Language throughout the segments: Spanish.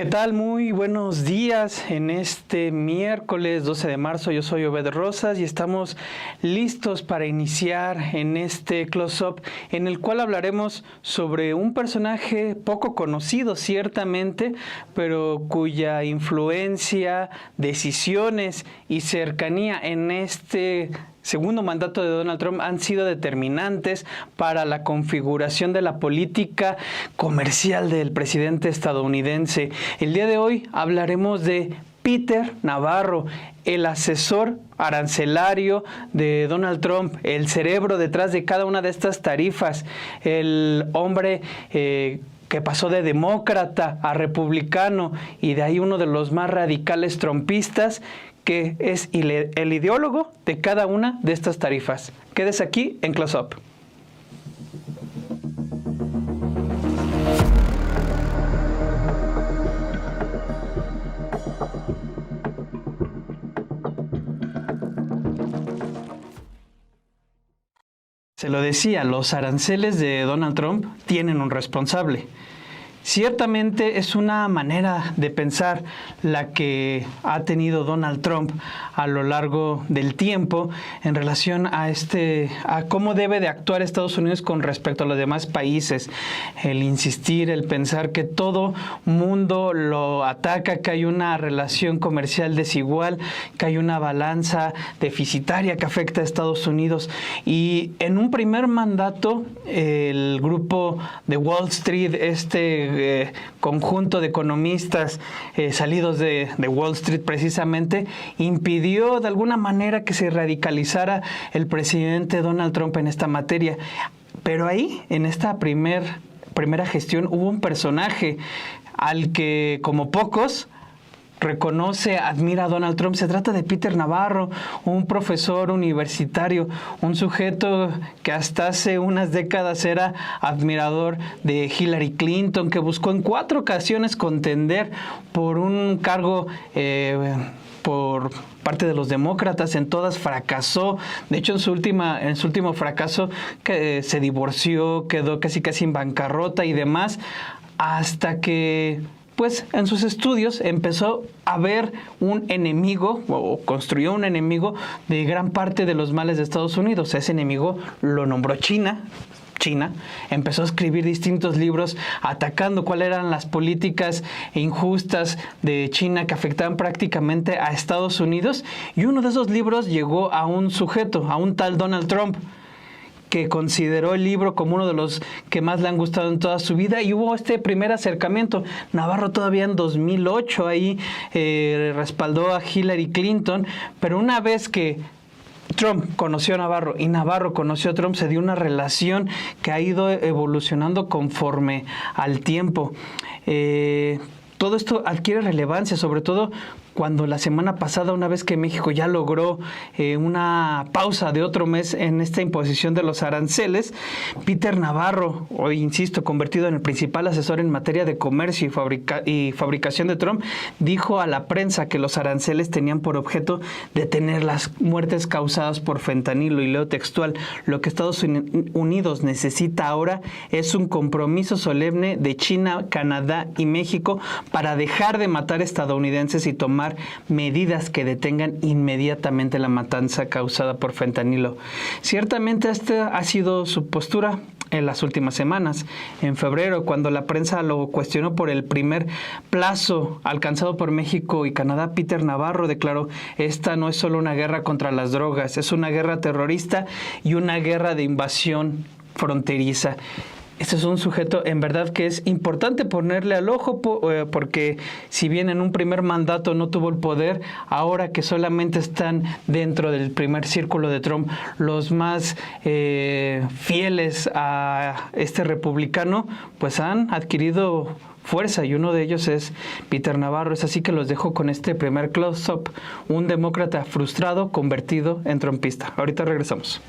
tal? Muy buenos días en este miércoles 12 de marzo. Yo soy Obed Rosas y estamos listos para iniciar en este close-up en el cual hablaremos sobre un personaje poco conocido ciertamente, pero cuya influencia, decisiones y cercanía en este segundo mandato de Donald Trump han sido determinantes para la configuración de la política comercial del presidente estadounidense. El día de hoy hablaremos de Peter Navarro, el asesor arancelario de Donald Trump, el cerebro detrás de cada una de estas tarifas, el hombre que pasó de demócrata a republicano y de ahí uno de los más radicales trumpistas, que es el ideólogo de cada una de estas tarifas. Quédese aquí en Close Up. Se lo decía, los aranceles de Donald Trump tienen un responsable. Ciertamente es una manera de pensar la que ha tenido Donald Trump a lo largo del tiempo en relación a cómo debe de actuar Estados Unidos con respecto a los demás países. El insistir, el pensar que todo mundo lo ataca, que hay una relación comercial desigual, que hay una balanza deficitaria que afecta a Estados Unidos. Y en un primer mandato, el grupo de Wall Street, conjunto de economistas salidos de Wall Street precisamente, impidió de alguna manera que se radicalizara el presidente Donald Trump en esta materia. Pero ahí, en esta primera gestión, hubo un personaje al que, como pocos, reconoce, admira a Donald Trump. Se trata de Peter Navarro, un profesor universitario, un sujeto que hasta hace unas décadas era admirador de Hillary Clinton, que buscó en 4 ocasiones contender por un cargo por parte de los demócratas. En todas fracasó. De hecho, en su último fracaso, que se divorció, quedó casi en bancarrota y demás, hasta que pues en sus estudios empezó a ver un enemigo, o construyó un enemigo de gran parte de los males de Estados Unidos. Ese enemigo lo nombró China. Empezó a escribir distintos libros atacando cuáles eran las políticas injustas de China que afectaban prácticamente a Estados Unidos. Y uno de esos libros llegó a un sujeto, a un tal Donald Trump, que consideró el libro como uno de los que más le han gustado en toda su vida, y hubo este primer acercamiento. Navarro todavía en 2008 ahí respaldó a Hillary Clinton, pero una vez que Trump conoció a Navarro y Navarro conoció a Trump, se dio una relación que ha ido evolucionando conforme al tiempo. Todo esto adquiere relevancia, sobre todo cuando la semana pasada, una vez que México ya logró una pausa de otro mes en esta imposición de los aranceles, Peter Navarro, hoy insisto, convertido en el principal asesor en materia de comercio y fabricación de Trump, dijo a la prensa que los aranceles tenían por objeto detener las muertes causadas por fentanilo, y leo textual: lo que Estados Unidos necesita ahora es un compromiso solemne de China, Canadá y México para dejar de matar estadounidenses y tomar medidas que detengan inmediatamente la matanza causada por fentanilo. Ciertamente esta ha sido su postura en las últimas semanas. En febrero, cuando la prensa lo cuestionó por el primer plazo alcanzado por México y Canadá, Peter Navarro declaró: esta no es solo una guerra contra las drogas, es una guerra terrorista y una guerra de invasión fronteriza. Este es un sujeto en verdad que es importante ponerle al ojo, porque si bien en un primer mandato no tuvo el poder, ahora que solamente están dentro del primer círculo de Trump los más fieles a este republicano, pues han adquirido fuerza, y uno de ellos es Peter Navarro. Es así que los dejo con este primer close-up: un demócrata frustrado convertido en trumpista. Ahorita regresamos.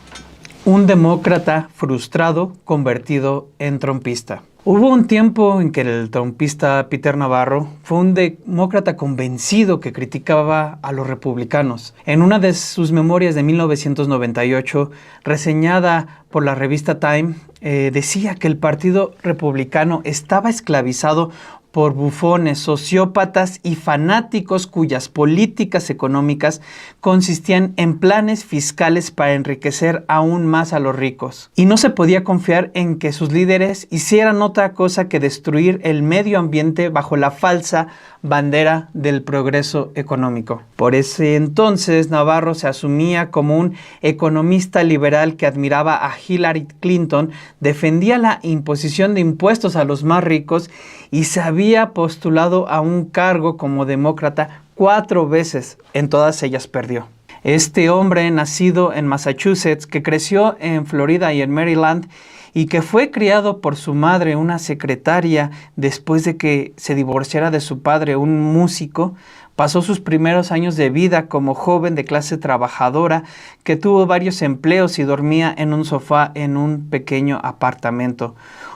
Un demócrata frustrado convertido en trumpista. Hubo un tiempo en que el trumpista Peter Navarro fue un demócrata convencido que criticaba a los republicanos. En una de sus memorias de 1998, reseñada por la revista Time, decía que el Partido Republicano estaba esclavizado por bufones, sociópatas y fanáticos cuyas políticas económicas consistían en planes fiscales para enriquecer aún más a los ricos. Y no se podía confiar en que sus líderes hicieran otra cosa que destruir el medio ambiente bajo la falsa bandera del progreso económico. Por ese entonces, Navarro se asumía como un economista liberal que admiraba a Hillary Clinton, defendía la imposición de impuestos a los más ricos y se había postulado a un cargo como demócrata 4 veces. En todas ellas perdió. Este hombre, nacido en Massachusetts, que creció en Florida y en Maryland, y que fue criado por su madre, una secretaria, después de que se divorciara de su padre, un músico, pasó sus primeros años de vida como joven de clase trabajadora que tuvo varios empleos y dormía en un sofá en un pequeño apartamento.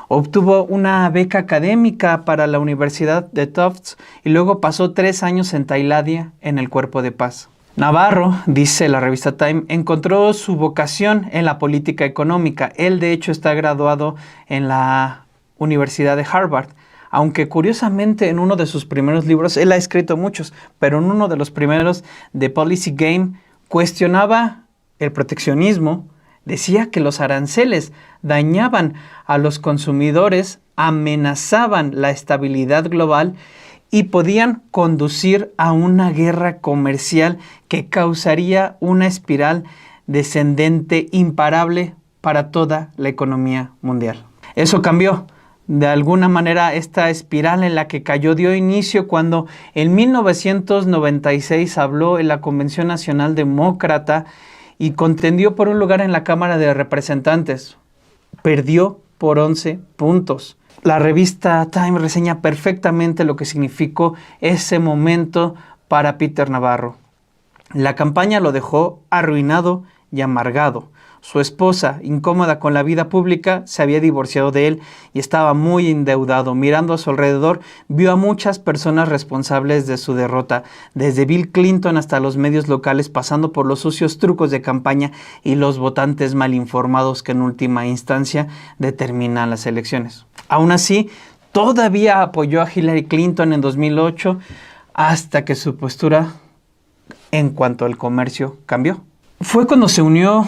Obtuvo una beca académica para la Universidad de Tufts y luego pasó 3 años en Tailandia en el Cuerpo de Paz. Navarro, dice la revista Time, encontró su vocación en la política económica. Él, de hecho, está graduado en la Universidad de Harvard, aunque curiosamente en uno de sus primeros libros, él ha escrito muchos, pero en uno de los primeros, The Policy Game, cuestionaba el proteccionismo, decía que los aranceles dañaban a los consumidores, amenazaban la estabilidad global y podían conducir a una guerra comercial que causaría una espiral descendente imparable para toda la economía mundial. Eso cambió. De alguna manera, esta espiral en la que cayó dio inicio cuando en 1996 habló en la Convención Nacional Demócrata y contendió por un lugar en la Cámara de Representantes. Perdió por 11 puntos. La revista Time reseña perfectamente lo que significó ese momento para Peter Navarro. La campaña lo dejó arruinado y amargado. Su esposa, incómoda con la vida pública, se había divorciado de él y estaba muy endeudado. Mirando a su alrededor, vio a muchas personas responsables de su derrota, desde Bill Clinton hasta los medios locales, pasando por los sucios trucos de campaña y los votantes mal informados que en última instancia determinan las elecciones. Aún así, todavía apoyó a Hillary Clinton en 2008 hasta que su postura en cuanto al comercio cambió. Fue cuando se unió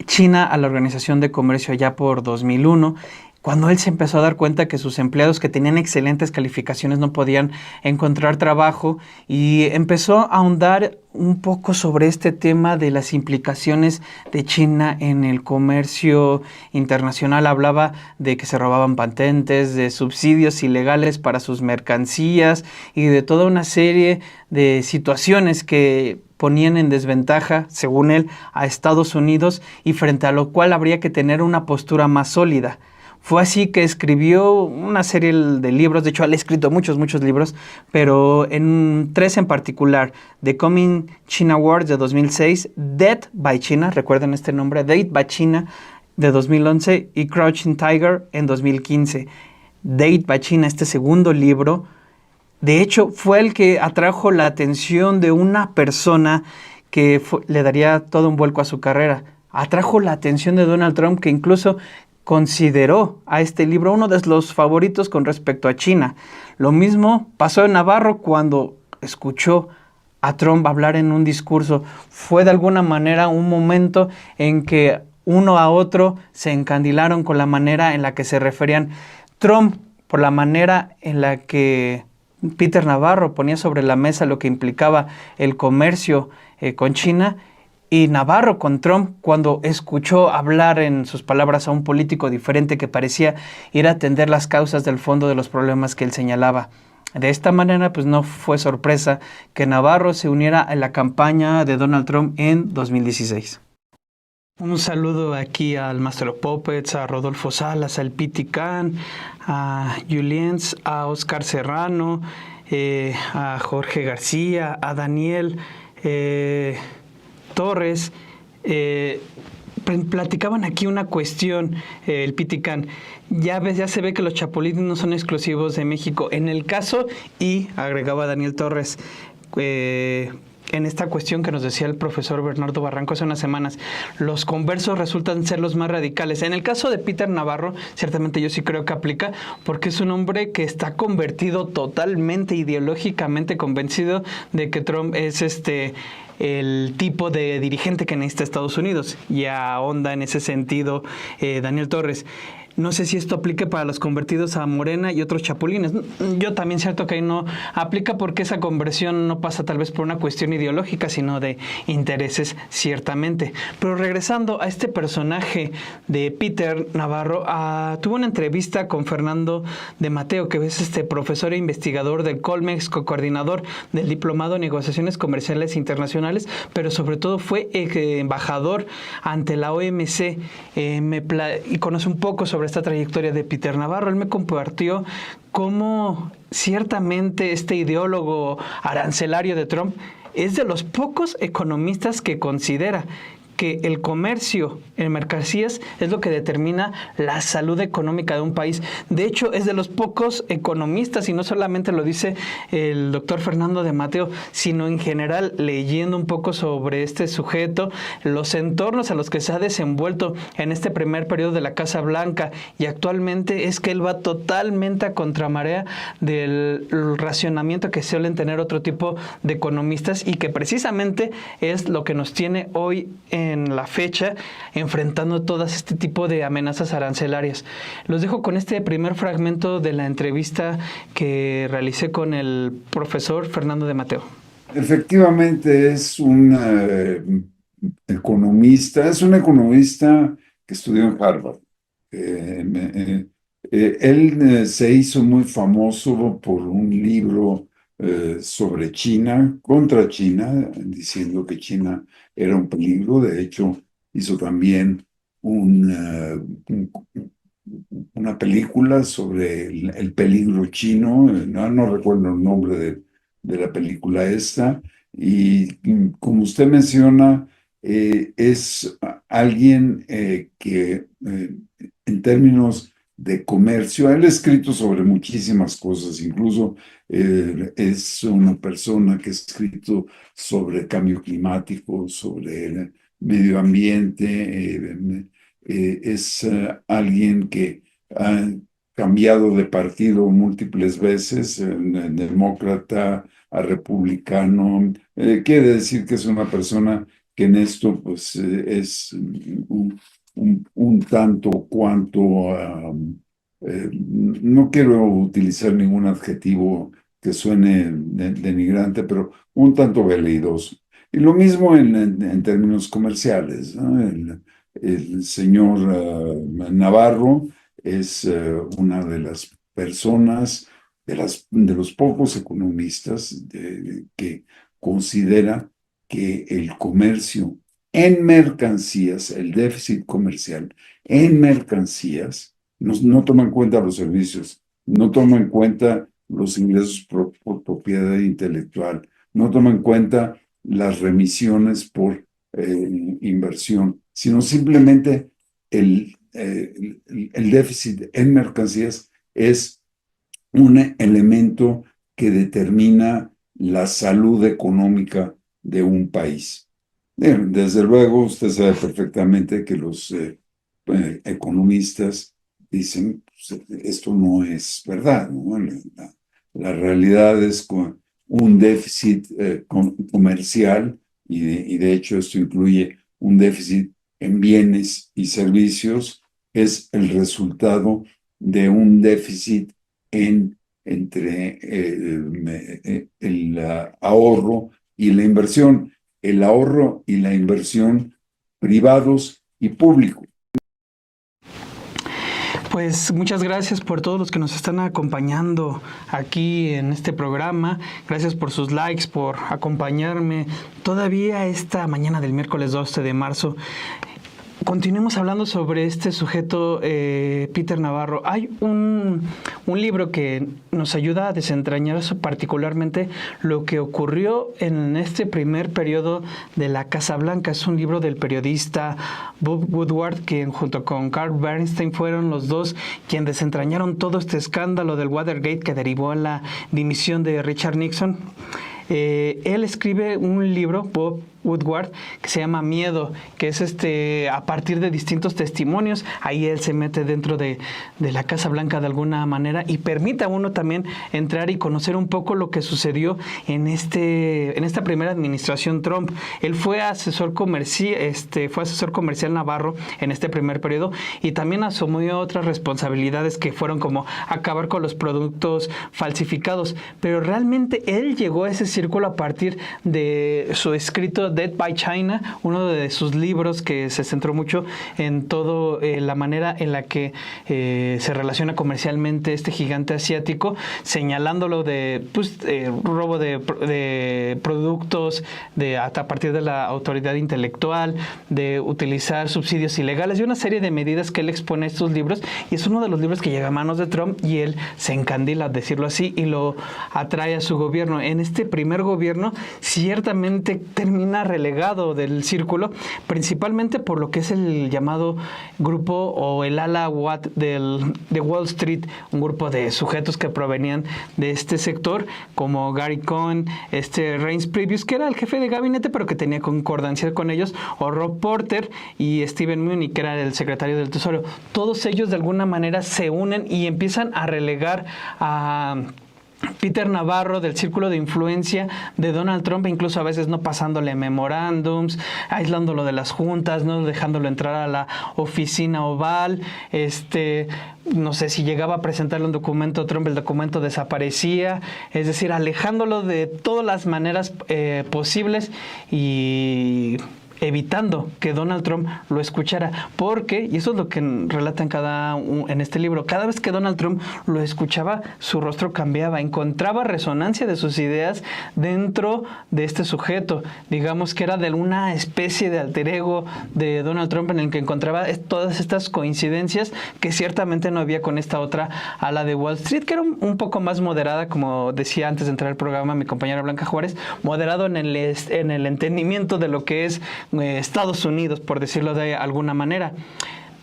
China a la Organización de Comercio allá por 2001, cuando él se empezó a dar cuenta que sus empleados que tenían excelentes calificaciones no podían encontrar trabajo y empezó a ahondar un poco sobre este tema de las implicaciones de China en el comercio internacional. Hablaba de que se robaban patentes, de subsidios ilegales para sus mercancías y de toda una serie de situaciones que ponían en desventaja, según él, a Estados Unidos y frente a lo cual habría que tener una postura más sólida. Fue así que escribió una serie de libros, de hecho él ha escrito muchos libros, pero en 3 en particular: The Coming China Awards de 2006, Dead by China, recuerden este nombre, Dead by China de 2011 y Crouching Tiger en 2015. Dead by China, este segundo libro, de hecho fue el que atrajo la atención de una persona que le daría todo un vuelco a su carrera. Atrajo la atención de Donald Trump, que incluso consideró a este libro uno de los favoritos con respecto a China. Lo mismo pasó en Navarro cuando escuchó a Trump hablar en un discurso. Fue de alguna manera un momento en que uno a otro se encandilaron con la manera en la que se referían. Trump, por la manera en la que Peter Navarro ponía sobre la mesa lo que implicaba el comercio con China, y Navarro con Trump cuando escuchó hablar en sus palabras a un político diferente que parecía ir a atender las causas del fondo de los problemas que él señalaba. De esta manera, pues no fue sorpresa que Navarro se uniera a la campaña de Donald Trump en 2016. Un saludo aquí al Master of Puppets, a Rodolfo Salas, al Piti Khan, a Juliens, a Oscar Serrano, a Jorge García, a Daniel Torres. Platicaban aquí una cuestión, el Piti Khan. Ya se ve que los chapulines no son exclusivos de México. En el caso, y agregaba Daniel Torres, en esta cuestión que nos decía el profesor Bernardo Barranco hace unas semanas, los conversos resultan ser los más radicales. En el caso de Peter Navarro, ciertamente yo sí creo que aplica, porque es un hombre que está convertido totalmente ideológicamente convencido de que Trump es el tipo de dirigente que necesita Estados Unidos. Y ahonda en ese sentido Daniel Torres. No sé si esto aplique para los convertidos a Morena y otros chapulines. Yo también siento que ahí no aplica, porque esa conversión no pasa tal vez por una cuestión ideológica, sino de intereses, ciertamente. Pero regresando a este personaje de Peter Navarro, tuvo una entrevista con Fernando de Mateo, que es profesor e investigador del Colmex, coordinador del Diplomado en Negociaciones Comerciales Internacionales, pero sobre todo fue embajador ante la OMC, y conoce un poco sobre esta trayectoria de Peter Navarro. Él me compartió cómo ciertamente este ideólogo arancelario de Trump es de los pocos economistas que considera que el comercio en mercancías es lo que determina la salud económica de un país. De hecho, es de los pocos economistas, y no solamente lo dice el doctor Fernando de Mateo, sino en general, leyendo un poco sobre este sujeto, los entornos a los que se ha desenvuelto en este primer periodo de la Casa Blanca, y actualmente es que él va totalmente a contramarea del racionamiento que suelen tener otro tipo de economistas, y que precisamente es lo que nos tiene hoy en la fecha enfrentando todas este tipo de amenazas arancelarias. Los dejo con este primer fragmento de la entrevista que realicé con el profesor Fernando de Mateo. Efectivamente es un economista que estudió en Harvard. Él se hizo muy famoso por un libro sobre China, contra China, diciendo que China era un peligro. De hecho, hizo también una película sobre el peligro chino. No recuerdo el nombre de la película esta. Y como usted menciona, es alguien que en términos de comercio, él ha escrito sobre muchísimas cosas. Incluso es una persona que ha escrito sobre cambio climático, sobre el medio ambiente. Es alguien que ha cambiado de partido múltiples veces, demócrata a republicano. Quiere decir que es una persona que en esto pues es un tanto cuanto, no quiero utilizar ningún adjetivo que suene denigrante, pero un tanto veleidoso. Y lo mismo en términos comerciales, ¿no? El señor Navarro es una de las personas, de los pocos economistas que considera que el comercio en mercancías, el déficit comercial en mercancías, no toma en cuenta los servicios, no toma en cuenta los ingresos por propiedad intelectual, no toma en cuenta las remisiones por inversión, sino simplemente el déficit en mercancías es un elemento que determina la salud económica de un país. Desde luego, usted sabe perfectamente que los economistas dicen, pues, esto no es verdad, ¿no? La realidad es con un déficit comercial, y de hecho esto incluye un déficit en bienes y servicios, es el resultado de un déficit entre el ahorro y la inversión. El ahorro y la inversión privados y públicos. Pues muchas gracias por todos los que nos están acompañando aquí en este programa. Gracias por sus likes, por acompañarme todavía esta mañana del miércoles 12 de marzo. Continuemos hablando sobre este sujeto, Peter Navarro. Hay un libro que nos ayuda a desentrañar particularmente lo que ocurrió en este primer periodo de la Casa Blanca. Es un libro del periodista Bob Woodward, quien junto con Carl Bernstein fueron los dos quienes desentrañaron todo este escándalo del Watergate que derivó en la dimisión de Richard Nixon. Él escribe un libro, Bob Woodward, que se llama Miedo, que es a partir de distintos testimonios. Ahí él se mete dentro de la Casa Blanca de alguna manera y permite a uno también entrar y conocer un poco lo que sucedió en esta primera administración Trump. Él fue asesor comercial Navarro en este primer periodo y también asumió otras responsabilidades que fueron como acabar con los productos falsificados. Pero realmente él llegó a ese círculo a partir de su escrito Dead by China, uno de sus libros que se centró mucho en todo la manera en la que se relaciona comercialmente este gigante asiático, señalándolo de robo de productos a partir de la autoridad intelectual, de utilizar subsidios ilegales y una serie de medidas que él expone en estos libros, y es uno de los libros que llega a manos de Trump y él se encandila, a decirlo así, y lo atrae a su gobierno. En este primer gobierno ciertamente termina relegado del círculo, principalmente por lo que es el llamado grupo o el ala Watt de Wall Street, un grupo de sujetos que provenían de este sector, como Gary Cohn, Reince Priebus, que era el jefe de gabinete, pero que tenía concordancia con ellos, o Rob Porter y Steven Mnuchin, que era el secretario del Tesoro. Todos ellos de alguna manera se unen y empiezan a relegar a Peter Navarro del círculo de influencia de Donald Trump, incluso a veces no pasándole memorándums, aislándolo de las juntas, no dejándolo entrar a la oficina oval, no sé si llegaba a presentarle un documento a Trump, el documento desaparecía, es decir, alejándolo de todas las maneras posibles y evitando que Donald Trump lo escuchara, porque, y eso es lo que relata en este libro, cada vez que Donald Trump lo escuchaba, su rostro cambiaba, encontraba resonancia de sus ideas dentro de este sujeto, digamos que era de una especie de alter ego de Donald Trump en el que encontraba todas estas coincidencias que ciertamente no había con esta otra ala de Wall Street, que era un poco más moderada, como decía antes de entrar al programa mi compañera Blanca Juárez, moderado en el entendimiento de lo que es Estados Unidos, por decirlo de alguna manera.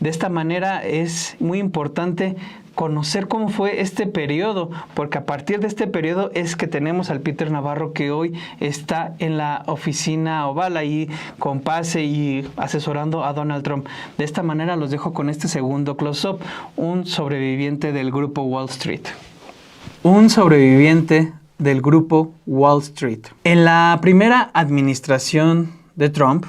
De esta manera es muy importante conocer cómo fue este periodo, porque a partir de este periodo es que tenemos al Peter Navarro que hoy está en la oficina oval ahí con pase y asesorando a Donald Trump. De esta manera los dejo con este segundo close-up, un sobreviviente del grupo Wall Street. Un sobreviviente del grupo Wall Street. En la primera administración de Trump,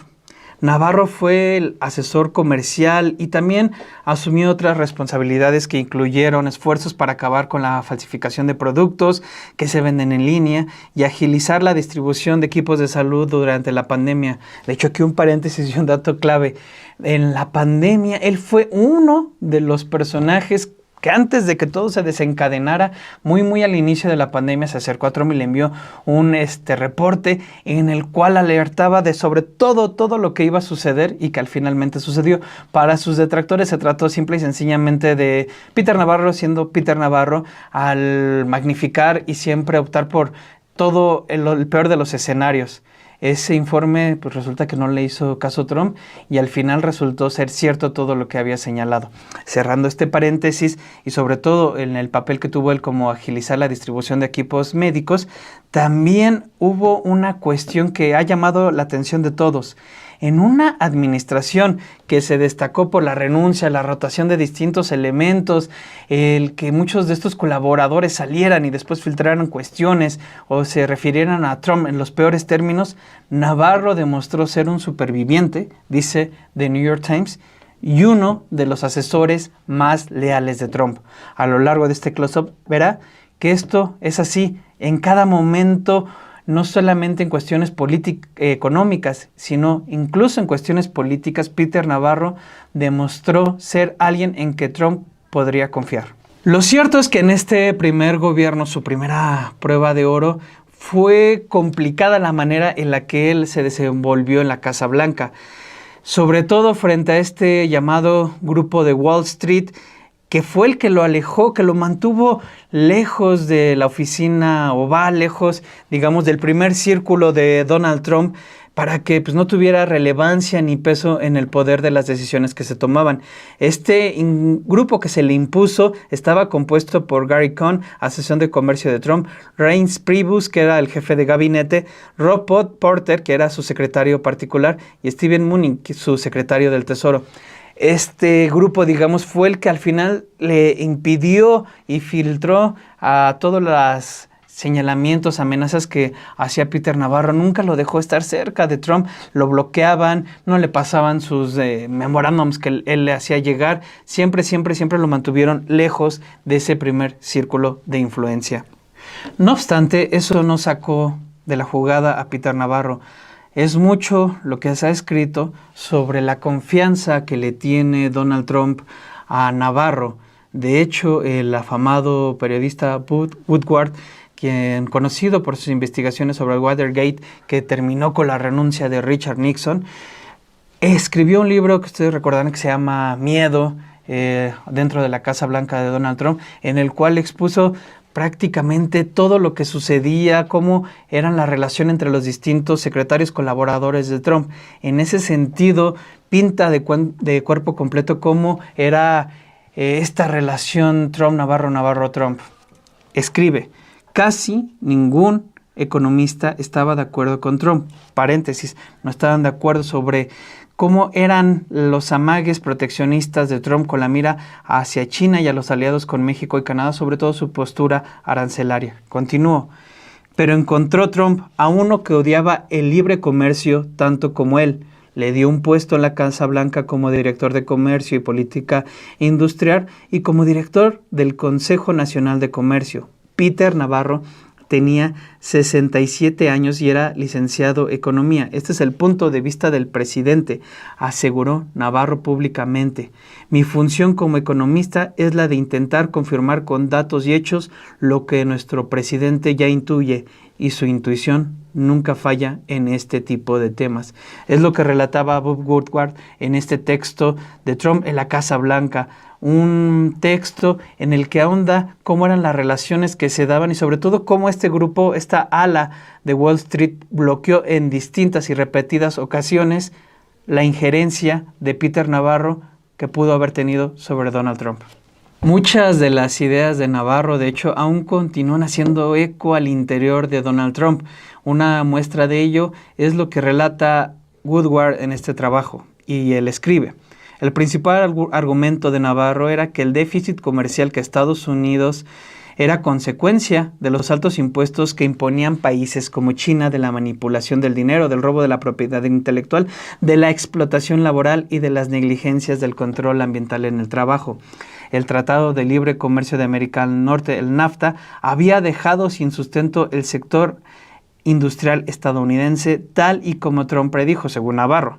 Navarro fue el asesor comercial y también asumió otras responsabilidades que incluyeron esfuerzos para acabar con la falsificación de productos que se venden en línea y agilizar la distribución de equipos de salud durante la pandemia. De hecho, aquí un paréntesis y un dato clave. En la pandemia, él fue uno de los personajes que antes de que todo se desencadenara, muy al inicio de la pandemia, se acercó a Trump y le envió un reporte en el cual alertaba de sobre todo lo que iba a suceder y que finalmente sucedió. Para sus detractores se trató simple y sencillamente de Peter Navarro siendo Peter Navarro al magnificar y siempre optar por todo el peor de los escenarios. Ese informe pues resulta que no le hizo caso Trump y al final resultó ser cierto todo lo que había señalado. Cerrando este paréntesis y sobre todo en el papel que tuvo él como agilizar la distribución de equipos médicos, también hubo una cuestión que ha llamado la atención de todos. En una administración que se destacó por la renuncia, la rotación de distintos elementos, el que muchos de estos colaboradores salieran y después filtraran cuestiones o se refirieran a Trump en los peores términos, Navarro demostró ser un superviviente, dice The New York Times, y uno de los asesores más leales de Trump. A lo largo de este close-up verá que esto es así en cada momento, no solamente en cuestiones económicas, sino incluso en cuestiones políticas. Peter Navarro demostró ser alguien en que Trump podría confiar. Lo cierto es que en este primer gobierno, su primera prueba de oro, fue complicada la manera en la que él se desenvolvió en la Casa Blanca, sobre todo frente a este llamado grupo de Wall Street, que fue el que lo alejó, que lo mantuvo lejos de la oficina oval, lejos, digamos, del primer círculo de Donald Trump, para que pues, no tuviera relevancia ni peso en el poder de las decisiones que se tomaban. Este grupo que se le impuso estaba compuesto por Gary Cohn, asesor de comercio de Trump, Reince Priebus, que era el jefe de gabinete, Rob Porter, que era su secretario particular, y Steven Mnuchin, su secretario del Tesoro. Este grupo, digamos, fue el que al final le impidió y filtró a todas las señalamientos, amenazas que hacía Peter Navarro. Nunca lo dejó estar cerca de Trump, lo bloqueaban, no le pasaban sus memorándums que él le hacía llegar. Siempre lo mantuvieron lejos de ese primer círculo de influencia. No obstante, eso no sacó de la jugada a Peter Navarro. Es mucho lo que se ha escrito sobre la confianza que le tiene Donald Trump a Navarro. De hecho, el afamado periodista Woodward, quien conocido por sus investigaciones sobre el Watergate, que terminó con la renuncia de Richard Nixon, escribió un libro que ustedes recordarán que se llama Miedo, dentro de la Casa Blanca de Donald Trump, en el cual expuso prácticamente todo lo que sucedía, cómo eran la relación entre los distintos secretarios colaboradores de Trump. En ese sentido, pinta de cuerpo completo cómo era esta relación Trump-Navarro, Navarro-Trump. Escribe: casi ningún economista estaba de acuerdo con Trump. Paréntesis, no estaban de acuerdo sobre cómo eran los amagues proteccionistas de Trump con la mira hacia China y a los aliados con México y Canadá, sobre todo su postura arancelaria. Continuó: pero encontró Trump a uno que odiaba el libre comercio tanto como él. Le dio un puesto en la Casa Blanca como director de Comercio y Política Industrial y como director del Consejo Nacional de Comercio. Peter Navarro tenía 67 años y era licenciado en Economía. Este es el punto de vista del presidente, aseguró Navarro públicamente. Mi función como economista es la de intentar confirmar con datos y hechos lo que nuestro presidente ya intuye, y su intuición nunca falla en este tipo de temas. Es lo que relataba Bob Woodward en este texto de Trump en la Casa Blanca. Un texto en el que ahonda cómo eran las relaciones que se daban y sobre todo cómo este grupo, esta ala de Wall Street, bloqueó en distintas y repetidas ocasiones la injerencia de Peter Navarro que pudo haber tenido sobre Donald Trump. Muchas de las ideas de Navarro, de hecho, aún continúan haciendo eco al interior de Donald Trump. Una muestra de ello es lo que relata Woodward en este trabajo, y él escribe: el principal argumento de Navarro era que el déficit comercial que Estados Unidos era consecuencia de los altos impuestos que imponían países como China, de la manipulación del dinero, del robo de la propiedad intelectual, de la explotación laboral y de las negligencias del control ambiental en el trabajo. El Tratado de Libre Comercio de América del Norte, el NAFTA, había dejado sin sustento el sector industrial estadounidense, tal y como Trump predijo, según Navarro.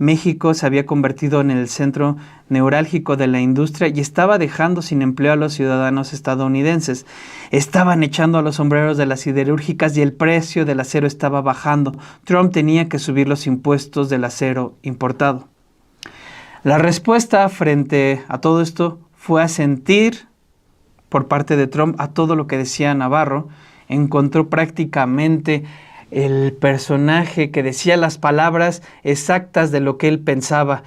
México se había convertido en el centro neurálgico de la industria y estaba dejando sin empleo a los ciudadanos estadounidenses. Estaban echando a los sombreros de las siderúrgicas y el precio del acero estaba bajando. Trump tenía que subir los impuestos del acero importado. La respuesta frente a todo esto fue asentir por parte de Trump a todo lo que decía Navarro. Encontró prácticamente el personaje que decía las palabras exactas de lo que él pensaba.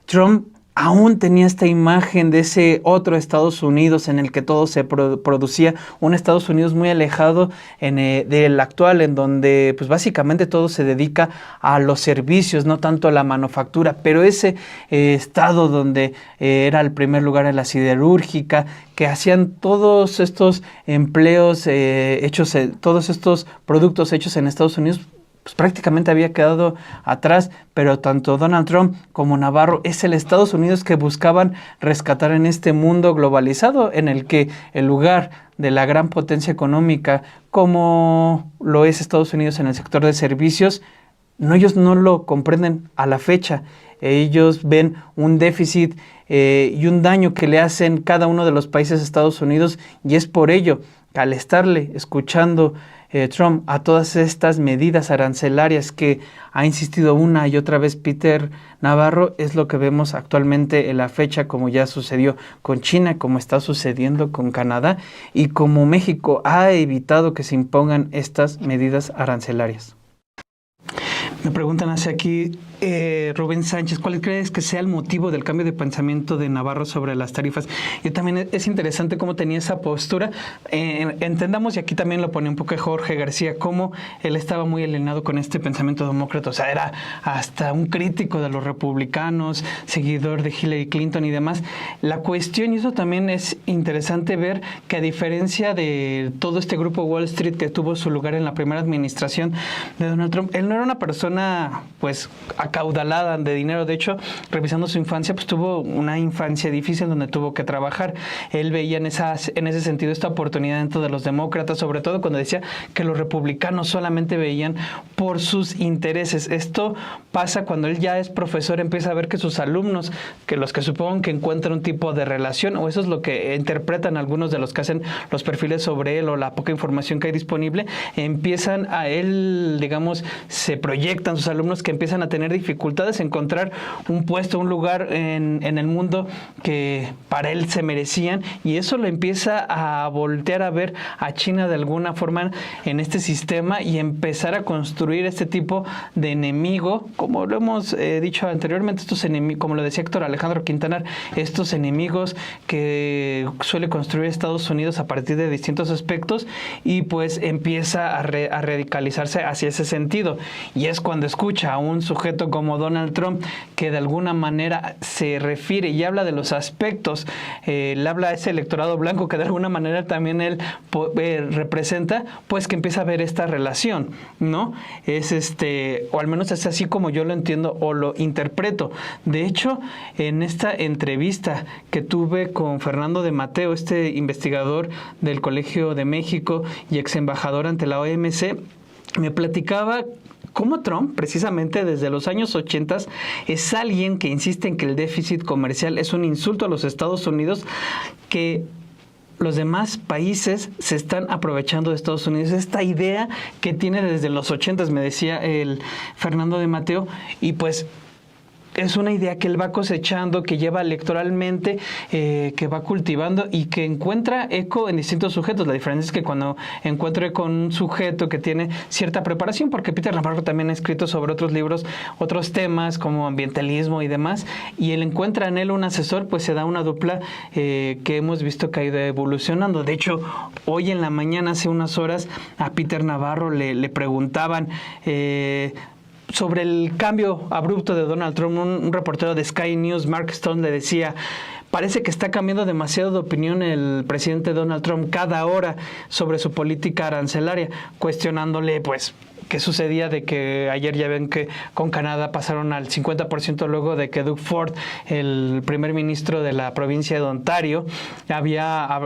Trump aún tenía esta imagen de ese otro Estados Unidos en el que todo se producía, un Estados Unidos muy alejado del actual, en donde pues básicamente todo se dedica a los servicios, no tanto a la manufactura, pero ese estado donde era el primer lugar en la siderúrgica, que hacían todos estos empleos todos estos productos hechos en Estados Unidos, pues prácticamente había quedado atrás, pero tanto Donald Trump como Navarro es el Estados Unidos que buscaban rescatar en este mundo globalizado, en el que el lugar de la gran potencia económica como lo es Estados Unidos en el sector de servicios, ellos no lo comprenden a la fecha. Ellos ven un déficit y un daño que le hacen cada uno de los países de Estados Unidos, y es por ello que al estarle escuchando Trump a todas estas medidas arancelarias que ha insistido una y otra vez Peter Navarro, es lo que vemos actualmente en la fecha, como ya sucedió con China, como está sucediendo con Canadá y como México ha evitado que se impongan estas medidas arancelarias. Me preguntan hacia aquí, Rubén Sánchez, ¿cuál crees que sea el motivo del cambio de pensamiento de Navarro sobre las tarifas? Yo también es interesante cómo tenía esa postura. Entendamos, y aquí también lo pone un poco Jorge García, cómo él estaba muy alineado con este pensamiento demócrata. O sea, era hasta un crítico de los republicanos, seguidor de Hillary Clinton y demás. La cuestión, y eso también es interesante ver, que a diferencia de todo este grupo Wall Street que tuvo su lugar en la primera administración de Donald Trump, él no era una persona pues acaudalada de dinero. De hecho, revisando su infancia, pues tuvo una infancia difícil donde tuvo que trabajar. Él veía en ese sentido esta oportunidad dentro de los demócratas, sobre todo cuando decía que los republicanos solamente veían por sus intereses. Esto pasa cuando él ya es profesor, empieza a ver que sus alumnos, que los que supongo que encuentran un tipo de relación, o eso es lo que interpretan algunos de los que hacen los perfiles sobre él o la poca información que hay disponible, empiezan a él, digamos, se proyectan sus alumnos que empiezan a tener dificultades en encontrar un puesto, un lugar en el mundo que para él se merecían, y eso lo empieza a voltear a ver a China de alguna forma en este sistema y empezar a construir este tipo de enemigo, como lo hemos dicho anteriormente, estos enemigos, como lo decía Héctor Alejandro Quintanar, estos enemigos que suele construir Estados Unidos a partir de distintos aspectos, y pues empieza a radicalizarse hacia ese sentido. Y es cuando escucha a un sujeto como Donald Trump, que de alguna manera se refiere y habla de los aspectos, le habla a ese electorado blanco que de alguna manera también él representa, pues que empieza a ver esta relación, ¿no? Es o al menos es así como yo lo entiendo o lo interpreto. De hecho, en esta entrevista que tuve con Fernando de Mateo, este investigador del Colegio de México y ex embajador ante la OMC, me platicaba cómo Trump, precisamente desde los años 80, es alguien que insiste en que el déficit comercial es un insulto a los Estados Unidos, que los demás países se están aprovechando de Estados Unidos. Esta idea que tiene desde los 80, me decía el Fernando de Mateo, y pues es una idea que él va cosechando, que lleva electoralmente, que va cultivando y que encuentra eco en distintos sujetos. La diferencia es que cuando encuentre con un sujeto que tiene cierta preparación, porque Peter Navarro también ha escrito sobre otros libros, otros temas como ambientalismo y demás, y él encuentra en él un asesor, pues se da una dupla que hemos visto que ha ido evolucionando. De hecho, hoy en la mañana, hace unas horas, a Peter Navarro le preguntaban sobre el cambio abrupto de Donald Trump. Un reportero de Sky News, Mark Stone, le decía: parece que está cambiando demasiado de opinión el presidente Donald Trump cada hora sobre su política arancelaria, cuestionándole pues qué sucedía de que ayer ya ven que con Canadá pasaron al 50% luego de que Doug Ford, el primer ministro de la provincia de Ontario, había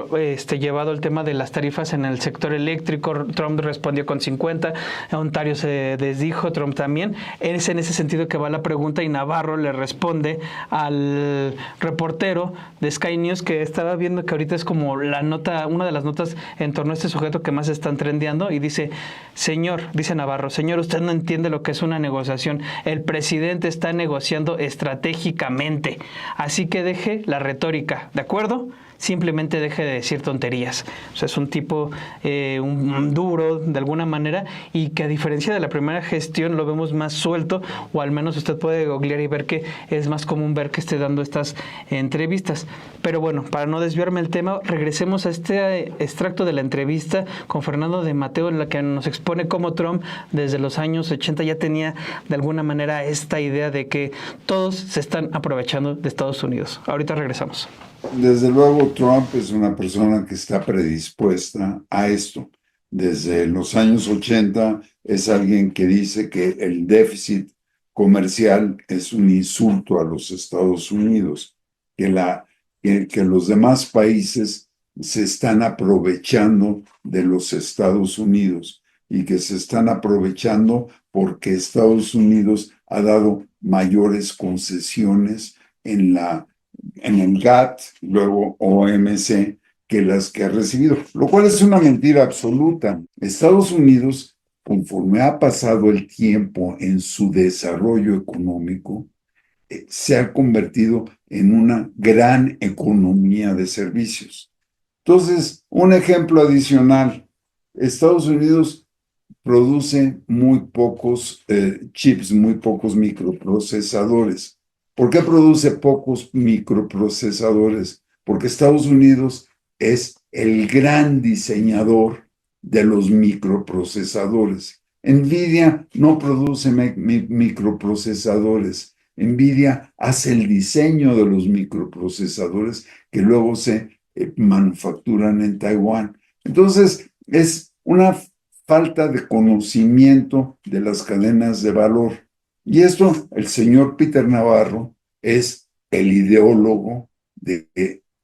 llevado el tema de las tarifas en el sector eléctrico. Trump respondió con 50, Ontario se desdijo, Trump también. Es en ese sentido que va la pregunta, y Navarro le responde al reportero de Sky News, que estaba viendo que ahorita es como la nota, una de las notas en torno a este sujeto que más están trendeando, y dice: señor, dice Navarro, señor, usted no entiende lo que es una negociación. El presidente está negociando estratégicamente. Así que deje la retórica, ¿de acuerdo? Simplemente deje de decir tonterías. O sea, es un tipo un duro de alguna manera, y que a diferencia de la primera gestión lo vemos más suelto, o al menos usted puede googlear y ver que es más común ver que esté dando estas entrevistas. Pero bueno, para no desviarme del tema, regresemos a este extracto de la entrevista con Fernando de Mateo, en la que nos expone cómo Trump desde los años 80 ya tenía de alguna manera esta idea de que todos se están aprovechando de Estados Unidos. Ahorita regresamos. Desde luego, Trump es una persona que está predispuesta a esto. Desde los años 80 es alguien que dice que el déficit comercial es un insulto a los Estados Unidos, que los demás países se están aprovechando de los Estados Unidos, y que se están aprovechando porque Estados Unidos ha dado mayores concesiones en el GATT, luego OMC, que las que ha recibido, lo cual es una mentira absoluta. Estados Unidos, conforme ha pasado el tiempo en su desarrollo económico, se ha convertido en una gran economía de servicios. Entonces, un ejemplo adicional: Estados Unidos produce muy pocos chips, muy pocos microprocesadores. ¿Por qué produce pocos microprocesadores? Porque Estados Unidos es el gran diseñador de los microprocesadores. NVIDIA no produce microprocesadores. NVIDIA hace el diseño de los microprocesadores que luego se manufacturan en Taiwán. Entonces, es una falta de conocimiento de las cadenas de valor. Y esto, el señor Peter Navarro es el ideólogo de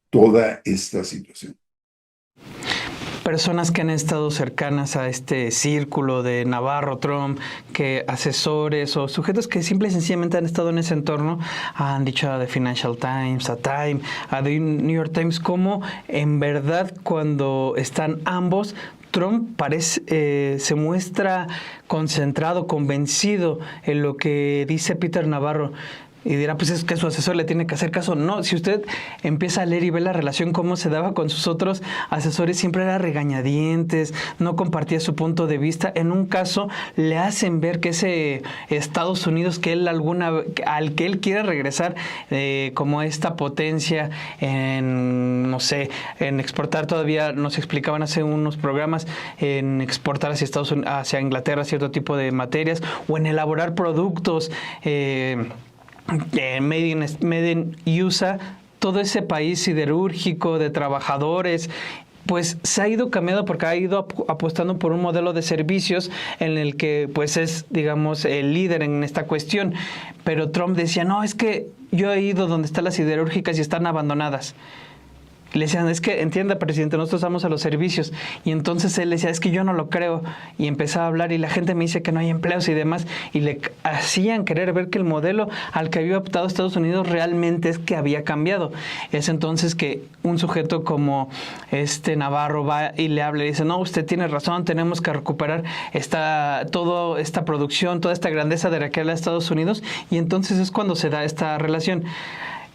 toda esta situación. Personas que han estado cercanas a este círculo de Navarro, Trump, que asesores o sujetos que simple y sencillamente han estado en ese entorno, han dicho a The Financial Times, a Time, a The New York Times, cómo en verdad cuando están ambos, Trump se muestra concentrado, convencido en lo que dice Peter Navarro. Y dirá, pues es que su asesor le tiene que hacer caso. No, si usted empieza a leer y ve la relación, cómo se daba con sus otros asesores, siempre era regañadientes, no compartía su punto de vista. En un caso, le hacen ver que ese Estados Unidos al que él quiere regresar, como esta potencia en, no sé, en exportar, todavía nos explicaban hace unos programas, en exportar hacia Inglaterra cierto tipo de materias, o en elaborar productos, Made in USA, todo ese país siderúrgico de trabajadores, pues se ha ido cambiando porque ha ido apostando por un modelo de servicios en el que pues es, digamos, el líder en esta cuestión. Pero Trump decía, no, es que yo he ido donde están las siderúrgicas y están abandonadas. Le decían, es que entienda, presidente, nosotros vamos a los servicios. Y entonces él decía, es que yo no lo creo. Y empezaba a hablar y la gente me dice que no hay empleos y demás. Y le hacían querer ver que el modelo al que había optado Estados Unidos realmente es que había cambiado. Es entonces que un sujeto como Navarro va y le habla y dice, no, usted tiene razón, tenemos que recuperar toda esta producción, toda esta grandeza de la que habla Estados Unidos. Y entonces es cuando se da esta relación.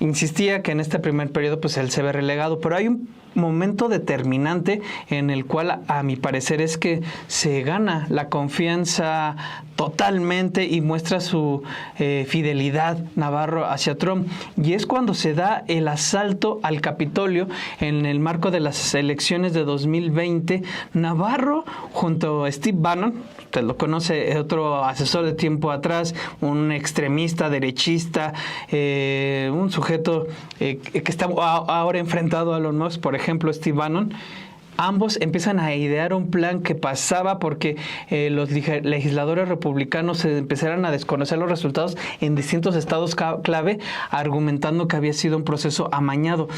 Insistía que en este primer periodo pues él se ve relegado, pero hay un momento determinante en el cual, a mi parecer, es que se gana la confianza totalmente y muestra su fidelidad Navarro hacia Trump, y es cuando se da el asalto al Capitolio en el marco de las elecciones de 2020. Navarro junto a Steve Bannon, usted lo conoce, otro asesor de tiempo atrás, un extremista derechista, un sujeto que está ahora enfrentado a Elon Musk, por ejemplo, Steve Bannon. Ambos empiezan a idear un plan que pasaba porque los legisladores republicanos se empezaran a desconocer los resultados en distintos estados clave, argumentando que había sido un proceso amañado.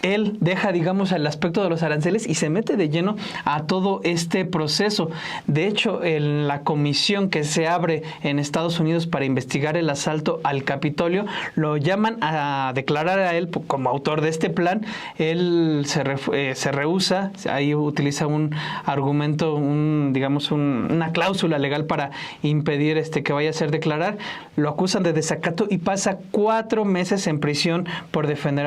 Él deja, digamos, el aspecto de los aranceles y se mete de lleno a todo este proceso. De hecho, en la comisión que se abre en Estados Unidos para investigar el asalto al Capitolio, lo llaman a declarar a él como autor de este plan. Él se rehúsa, ahí utiliza un argumento, una cláusula legal para impedir que vaya a ser declarar. Lo acusan de desacato y pasa 4 meses en prisión por defender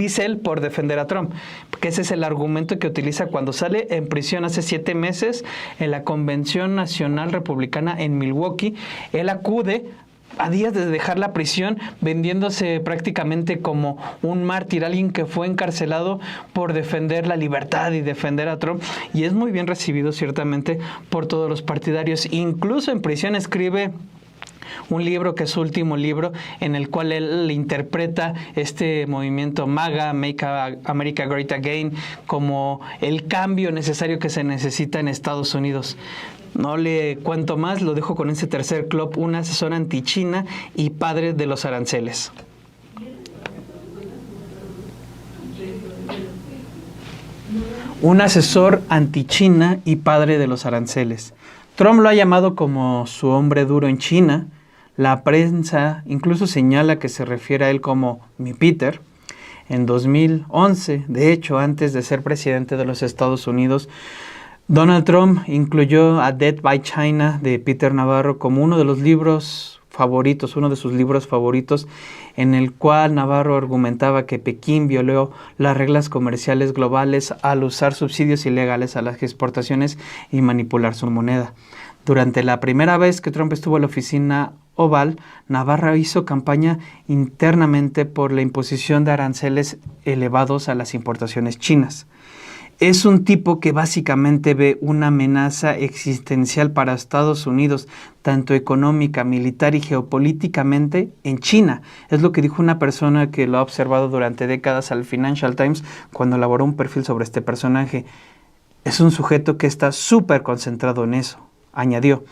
dice él, por defender a Trump, porque ese es el argumento que utiliza cuando sale en prisión hace 7 meses en la Convención Nacional Republicana en Milwaukee. Él acude a días de dejar la prisión, vendiéndose prácticamente como un mártir, alguien que fue encarcelado por defender la libertad y defender a Trump, y es muy bien recibido ciertamente por todos los partidarios. Incluso en prisión escribe un libro que es su último libro, en el cual él interpreta este movimiento MAGA, Make America Great Again, como el cambio necesario que se necesita en Estados Unidos. No le cuento más, lo dejo con ese tercer club, un asesor anti-China y padre de los aranceles. Un asesor anti-China y padre de los aranceles. Trump lo ha llamado como su hombre duro en China. La prensa incluso señala que se refiere a él como mi Peter. En 2011, de hecho, antes de ser presidente de los Estados Unidos, Donald Trump incluyó a Dead by China de Peter Navarro como uno de los libros favoritos, uno de sus libros favoritos, en el cual Navarro argumentaba que Pekín violó las reglas comerciales globales al usar subsidios ilegales a las exportaciones y manipular su moneda. Durante la primera vez que Trump estuvo en la oficina Oval, Navarro hizo campaña internamente por la imposición de aranceles elevados a las importaciones chinas. Es un tipo que básicamente ve una amenaza existencial para Estados Unidos, tanto económica, militar y geopolíticamente, en China. Es lo que dijo una persona que lo ha observado durante décadas al Financial Times cuando elaboró un perfil sobre este personaje. Es un sujeto que está súper concentrado en eso, añadió.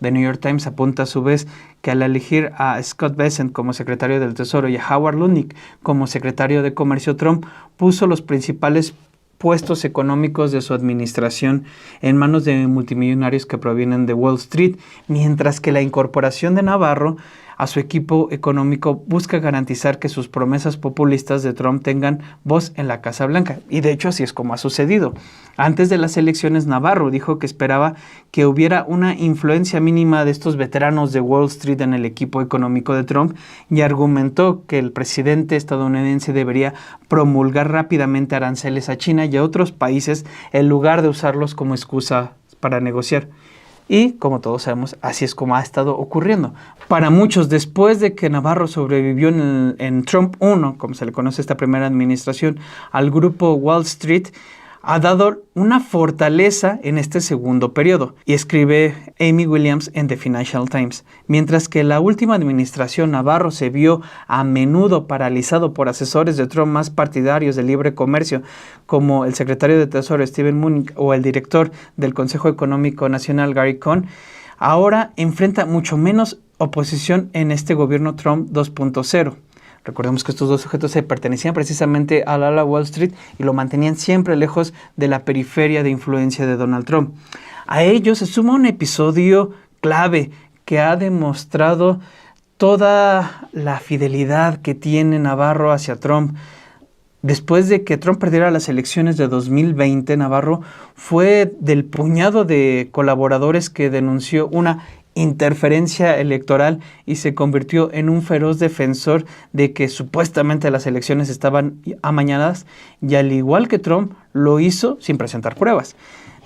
The New York Times apunta a su vez que al elegir a Scott Bessent como secretario del Tesoro y a Howard Lutnick como secretario de Comercio, Trump puso los principales puestos económicos de su administración en manos de multimillonarios que provienen de Wall Street, mientras que la incorporación de Navarro a su equipo económico busca garantizar que sus promesas populistas de Trump tengan voz en la Casa Blanca. Y de hecho así es como ha sucedido. Antes de las elecciones, Navarro dijo que esperaba que hubiera una influencia mínima de estos veteranos de Wall Street en el equipo económico de Trump y argumentó que el presidente estadounidense debería promulgar rápidamente aranceles a China y a otros países en lugar de usarlos como excusa para negociar. Y, como todos sabemos, así es como ha estado ocurriendo. Para muchos, después de que Navarro sobrevivió en Trump 1, como se le conoce a esta primera administración, al grupo Wall Street, ha dado una fortaleza en este segundo periodo, y escribe Amy Williams en The Financial Times. Mientras que la última administración, Navarro se vio a menudo paralizado por asesores de Trump más partidarios del libre comercio, como el secretario de Tesoro Steven Mnuchin o el director del Consejo Económico Nacional Gary Cohn, ahora enfrenta mucho menos oposición en este gobierno Trump 2.0. Recordemos que estos dos sujetos se pertenecían precisamente al ala Wall Street y lo mantenían siempre lejos de la periferia de influencia de Donald Trump. A ello se suma un episodio clave que ha demostrado toda la fidelidad que tiene Navarro hacia Trump. Después de que Trump perdiera las elecciones de 2020, Navarro fue del puñado de colaboradores que denunció una interferencia electoral y se convirtió en un feroz defensor de que supuestamente las elecciones estaban amañadas, y al igual que Trump lo hizo sin presentar pruebas.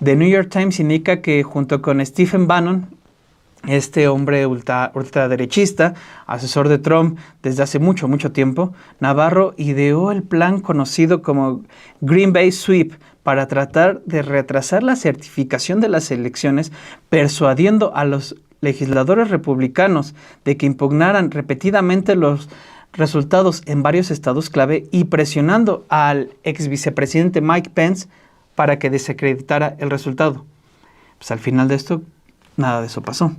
The New York Times indica que junto con Stephen Bannon, este hombre ultraderechista, asesor de Trump desde hace mucho tiempo, Navarro ideó el plan conocido como Green Bay Sweep para tratar de retrasar la certificación de las elecciones, persuadiendo a los legisladores republicanos de que impugnaran repetidamente los resultados en varios estados clave y presionando al ex vicepresidente Mike Pence para que desacreditara el resultado. Pues al final de esto, nada de eso pasó.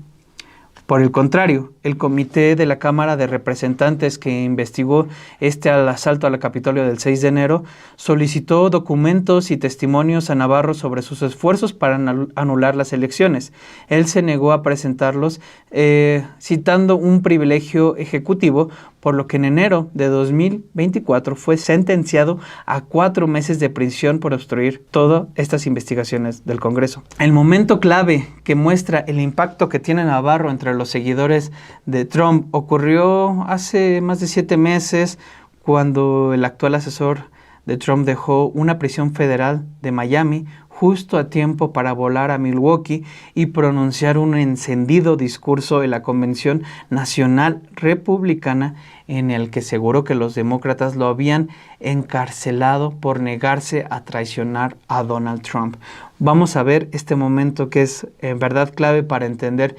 Por el contrario, el comité de la Cámara de Representantes que investigó al asalto al Capitolio del 6 de enero solicitó documentos y testimonios a Navarro sobre sus esfuerzos para anular las elecciones. Él se negó a presentarlos, citando un privilegio ejecutivo, por lo que en enero de 2024 fue sentenciado a 4 meses de prisión por obstruir todas estas investigaciones del Congreso. El momento clave que muestra el impacto que tiene Navarro entre los seguidores de Trump ocurrió hace más de 7 meses, cuando el actual asesor de Trump dejó una prisión federal de Miami justo a tiempo para volar a Milwaukee y pronunciar un encendido discurso en la Convención Nacional Republicana, en el que aseguró que los demócratas lo habían encarcelado por negarse a traicionar a Donald Trump. Vamos a ver este momento que es en verdad clave para entender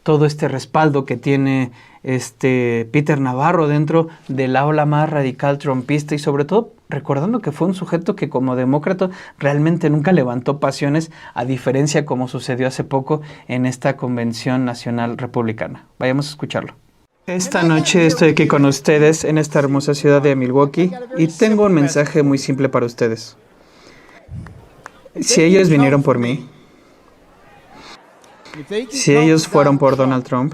todo este respaldo que tiene Peter Navarro dentro del aula más radical trumpista, y sobre todo recordando que fue un sujeto que como demócrata realmente nunca levantó pasiones, a diferencia como sucedió hace poco en esta Convención Nacional Republicana. Vayamos a escucharlo. Esta noche estoy aquí con ustedes en esta hermosa ciudad de Milwaukee y tengo un mensaje muy simple para ustedes. Si ellos vinieron por mí, si ellos fueron por Donald Trump,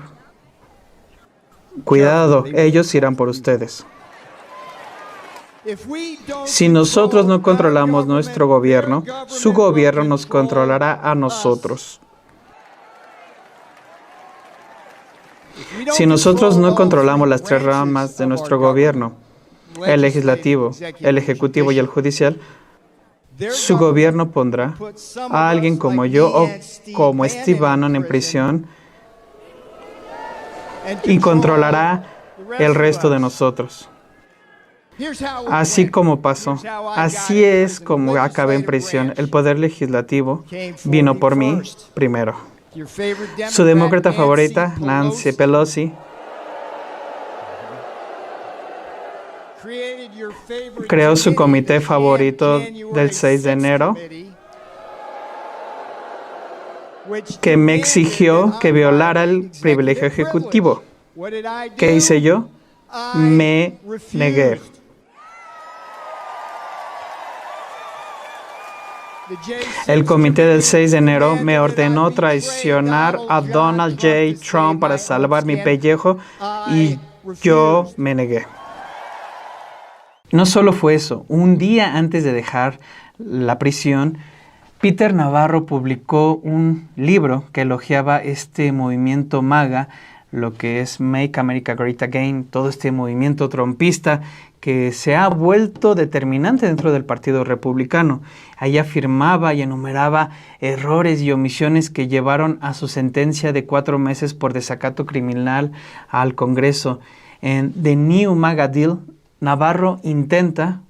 cuidado, ellos irán por ustedes. Si nosotros no controlamos nuestro gobierno, su gobierno nos controlará a nosotros. Si nosotros no controlamos las tres ramas de nuestro gobierno, el legislativo, el ejecutivo y el judicial, su gobierno pondrá a alguien como yo o como Steve Bannon en prisión y controlará el resto de nosotros. Así como pasó, así es como acabé en prisión. El poder legislativo vino por mí primero. Su demócrata favorita, Nancy Pelosi, creó su comité favorito del 6 de enero, que me exigió que violara el privilegio ejecutivo. ¿Qué hice yo? Me negué. El comité del 6 de enero me ordenó traicionar a Donald J. Trump para salvar mi pellejo y yo me negué. No solo fue eso, un día antes de dejar la prisión, Peter Navarro publicó un libro que elogiaba este movimiento MAGA, lo que es Make America Great Again, todo este movimiento trumpista que se ha vuelto determinante dentro del Partido Republicano. Ahí afirmaba y enumeraba errores y omisiones que llevaron a su sentencia de 4 meses por desacato criminal al Congreso. En The New MAGA Deal, Navarro intenta,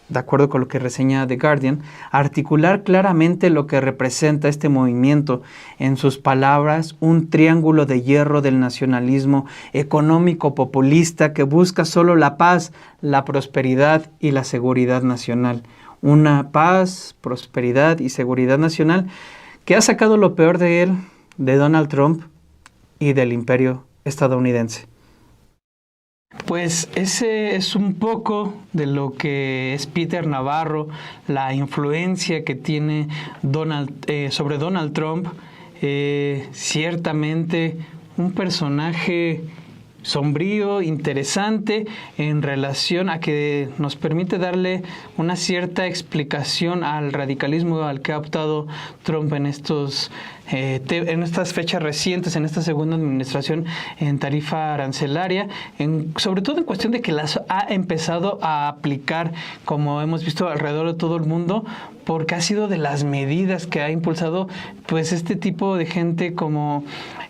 de acuerdo con lo que reseña The Guardian, articular claramente lo que representa este movimiento. En sus palabras, un triángulo de hierro del nacionalismo económico populista que busca solo la paz, la prosperidad y la seguridad nacional. Una paz, prosperidad y seguridad nacional que ha sacado lo peor de él, de Donald Trump y del imperio estadounidense. Pues ese es un poco de lo que es Peter Navarro, la influencia que tiene sobre Donald Trump. Ciertamente un personaje sombrío, interesante en relación a que nos permite darle una cierta explicación al radicalismo al que ha optado Trump en estas fechas recientes, en esta segunda administración en tarifa arancelaria, sobre todo en cuestión de que las ha empezado a aplicar, como hemos visto alrededor de todo el mundo, porque ha sido de las medidas que ha impulsado pues este tipo de gente como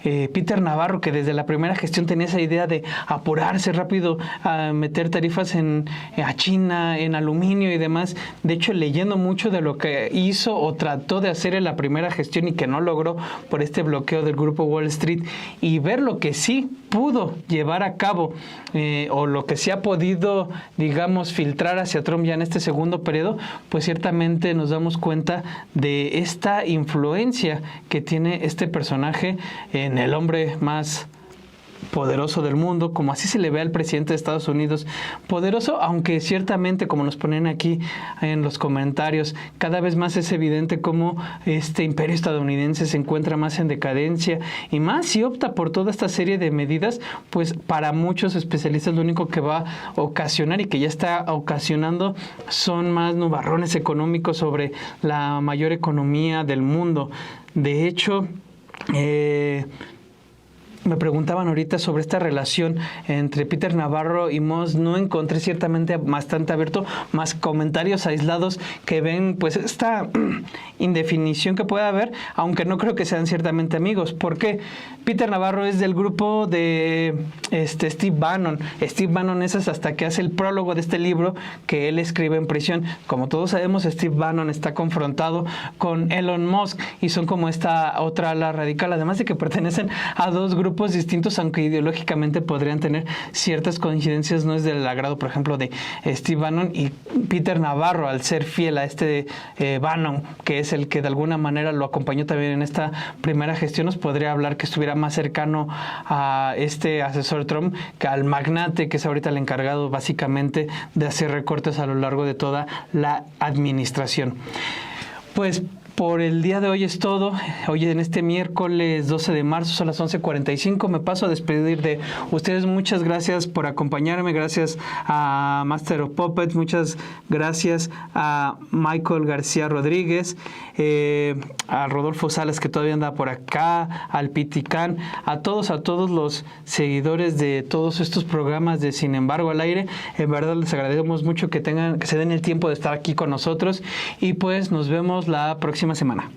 Peter Navarro, que desde la primera gestión tenía esa idea de apurarse rápido a meter tarifas a China, en aluminio y demás. De hecho, leyendo mucho de lo que hizo o trató de hacer en la primera gestión y que no logró por este bloqueo del grupo Wall Street, y ver lo que sí pudo llevar a cabo o lo que sí ha podido, digamos, filtrar hacia Trump ya en este segundo periodo, pues ciertamente nos damos cuenta de esta influencia que tiene este personaje en el hombre más poderoso del mundo, como así se le ve al presidente de Estados Unidos, poderoso, aunque ciertamente, como nos ponen aquí en los comentarios, cada vez más es evidente cómo este imperio estadounidense se encuentra más en decadencia, y más si opta por toda esta serie de medidas, pues para muchos especialistas lo único que va a ocasionar y que ya está ocasionando son más nubarrones económicos sobre la mayor economía del mundo. De hecho, me preguntaban ahorita sobre esta relación entre Peter Navarro y Moss. No encontré ciertamente bastante abierto, más comentarios aislados que ven pues esta indefinición que puede haber, aunque no creo que sean ciertamente amigos. ¿Por qué? Peter Navarro es del grupo de Steve Bannon. Steve Bannon es hasta que hace el prólogo de este libro que él escribe en prisión. Como todos sabemos, Steve Bannon está confrontado con Elon Musk y son como esta otra ala radical, además de que pertenecen a dos grupos distintos, aunque ideológicamente podrían tener ciertas coincidencias. No es del agrado, por ejemplo, de Steve Bannon y Peter Navarro, al ser fiel a este Bannon, que es el que de alguna manera lo acompañó también en esta primera gestión. Nos podría hablar que estuviera más cercano a este asesor Trump que al magnate, que es ahorita el encargado básicamente de hacer recortes a lo largo de toda la administración. Pues Por el día de hoy es todo. Hoy en este miércoles 12 de marzo son las 11:45. Me paso a despedir de ustedes. Muchas gracias por acompañarme. Gracias a Master of Puppets. Muchas gracias a Michael García Rodríguez, a Rodolfo Salas, que todavía anda por acá, al Piticán, a todos los seguidores de todos estos programas de Sin embargo al aire. En verdad les agradecemos mucho que se den el tiempo de estar aquí con nosotros y pues nos vemos la próxima semana.